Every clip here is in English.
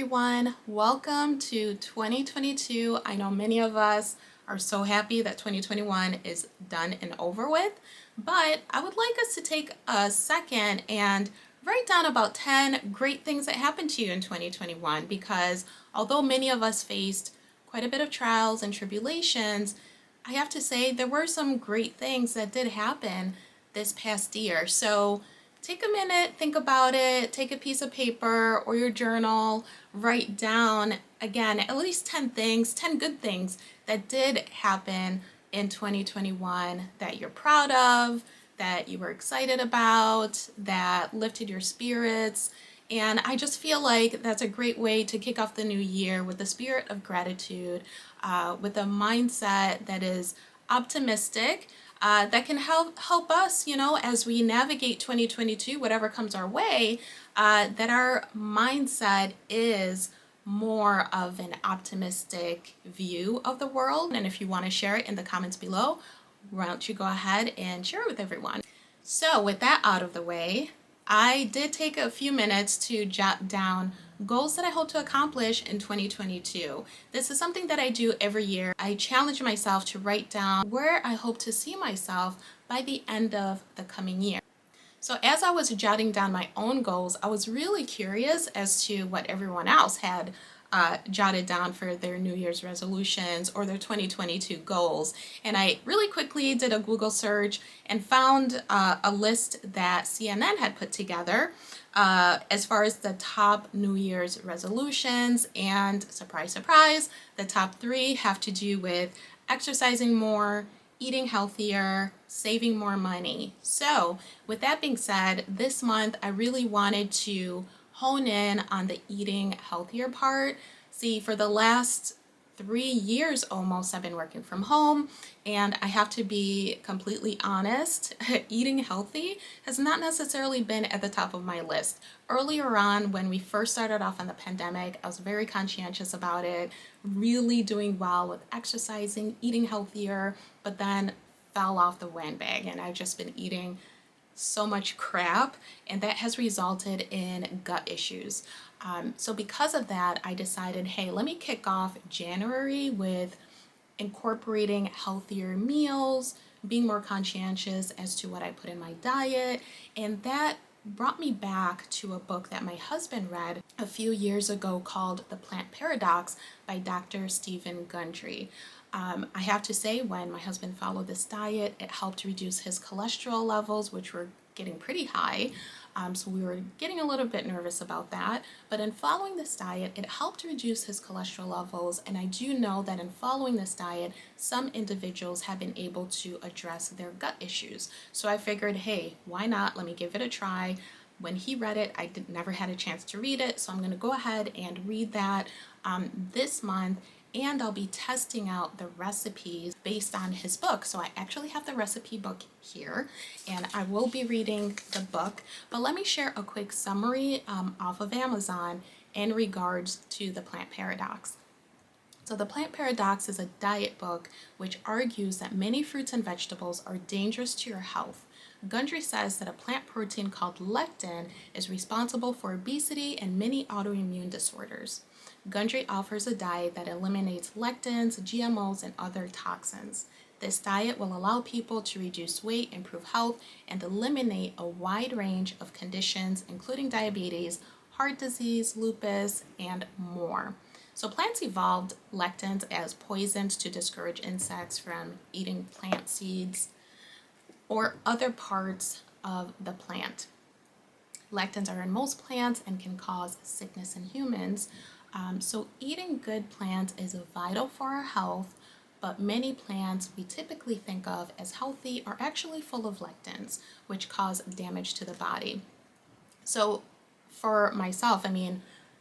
everyone. Welcome to 2022. I know many of us are so happy that 2021 is done and over with, but I would like us to take a second and write down about 10 great things that happened to you in 2021, because although many of us faced quite a bit of trials and tribulations, I have to say there were some great things that did happen this past year. So take a minute, think about it, take a piece of paper or your journal, write down, again, at least 10 things, 10 good things that did happen in 2021 that you're proud of, that you were excited about, that lifted your spirits. And I just feel like that's a great way to kick off the new year with the spirit of gratitude, with a mindset that is optimistic, that can help us, as we navigate 2022, whatever comes our way, that our mindset is more of an optimistic view of the world. And if you want to share it in the comments below, why don't you go ahead and share it with everyone. So with that out of the way, I did take a few minutes to jot down goals that I hope to accomplish in 2022. This is something that I do every year. I challenge myself to write down where I hope to see myself by the end of the coming year. So as I was jotting down my own goals, I was really curious as to what everyone else had jotted down for their New Year's resolutions or their 2022 goals. And I really quickly did a Google search and found a list that CNN had put together as far as the top New Year's resolutions. And surprise, surprise, the top 3 have to do with exercising more, eating healthier, saving more money. So with that being said, this month I really wanted to hone in on the eating healthier part. See, for the last 3 years almost, I've been working from home, and I have to be completely honest, eating healthy has not necessarily been at the top of my list. Earlier on, when we first started off on the pandemic, I was very conscientious about it, really doing well with exercising, eating healthier, but then fell off the bandwagon, and I've just been eating so much crap, and that has resulted in gut issues. So because of that, I decided, hey, let me kick off January with incorporating healthier meals, being more conscientious as to what I put in my diet, and that brought me back to a book that my husband read a few years ago called The Plant Paradox by Dr. Stephen Gundry. I have to say, when my husband followed this diet, it helped reduce his cholesterol levels, which were getting pretty high. So we were getting a little bit nervous about that. But in following this diet, it helped reduce his cholesterol levels. And I do know that in following this diet, some individuals have been able to address their gut issues. So I figured, hey, why not? Let me give it a try. When he read it, I never had a chance to read it. So I'm going to go ahead and read that this month. And I'll be testing out the recipes based on his book. So I actually have the recipe book here, and I will be reading the book. But let me share a quick summary off of Amazon in regards to the Plant Paradox. So the Plant Paradox is a diet book which argues that many fruits and vegetables are dangerous to your health. Gundry says that a plant protein called lectin is responsible for obesity and many autoimmune disorders. Gundry offers a diet that eliminates lectins, GMOs, and other toxins. This diet will allow people to reduce weight, improve health, and eliminate a wide range of conditions, including diabetes, heart disease, lupus, and more. So plants evolved lectins as poisons to discourage insects from eating plant seeds or other parts of the plant. Lectins are in most plants and can cause sickness in humans. So eating good plants is vital for our health, but many plants we typically think of as healthy are actually full of lectins, which cause damage to the body. So for myself,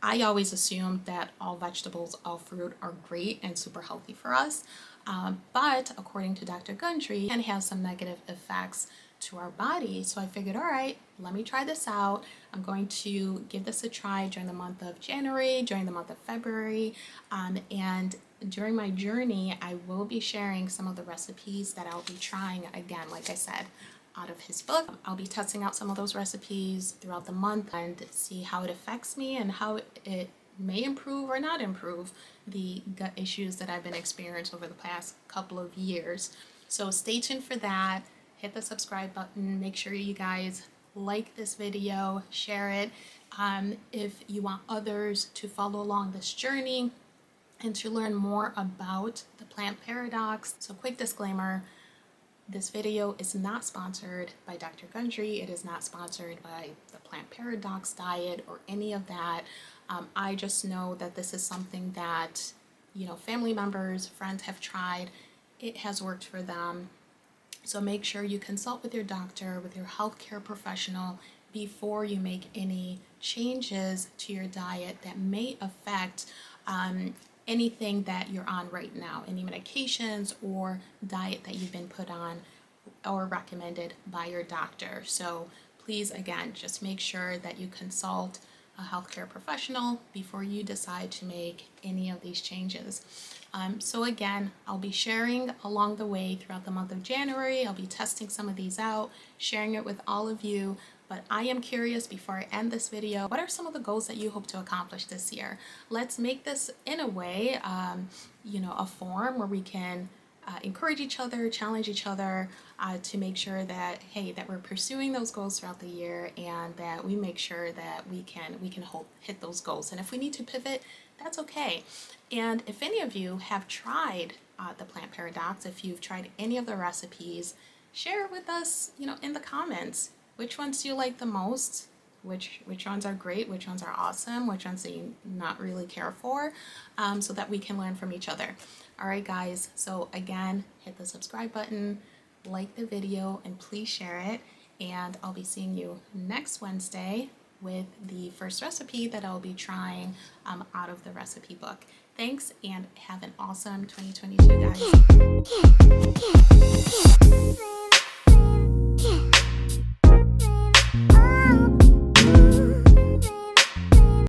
I always assumed that all vegetables, all fruit are great and super healthy for us. But according to Dr. Gundry, it can have some negative effects to our body. So I figured, all right, let me try this out. I'm going to give this a try during the month of January, during the month of February, and during my journey, I will be sharing some of the recipes that I'll be trying again, like I said, out of his book. I'll be testing out some of those recipes throughout the month and see how it affects me and how it may improve or not improve the gut issues that I've been experiencing over the past couple of years. So stay tuned for that. Hit the subscribe button. Make sure you guys like this video, share it. If you want others to follow along this journey and to learn more about the plant paradox. So quick disclaimer, this video is not sponsored by Dr. Gundry. It is not sponsored by the plant paradox diet or any of that. I just know that this is something that, family members, friends have tried. It has worked for them. So make sure you consult with your doctor, with your healthcare professional before you make any changes to your diet that may affect anything that you're on right now, any medications or diet that you've been put on or recommended by your doctor. So please, again, just make sure that you consult a healthcare professional before you decide to make any of these changes. So again, I'll be sharing along the way throughout the month of January. I'll be testing some of these out, sharing it with all of you. But I am curious, before I end this video, what are some of the goals that you hope to accomplish this year? Let's make this, in a way, a forum where we can encourage each other, challenge each other to make sure that, hey, that we're pursuing those goals throughout the year, and that we make sure that we can hit those goals. And if we need to pivot, that's okay. And if any of you have tried the plant paradox, if you've tried any of the recipes, share with us, in the comments. Which ones do you like the most? Which ones are great? Which ones are awesome? Which ones do you not really care for? So that we can learn from each other. All right, guys. So again, hit the subscribe button, like the video, and please share it. And I'll be seeing you next Wednesday with the first recipe that I'll be trying out of the recipe book. Thanks, and have an awesome 2022, guys.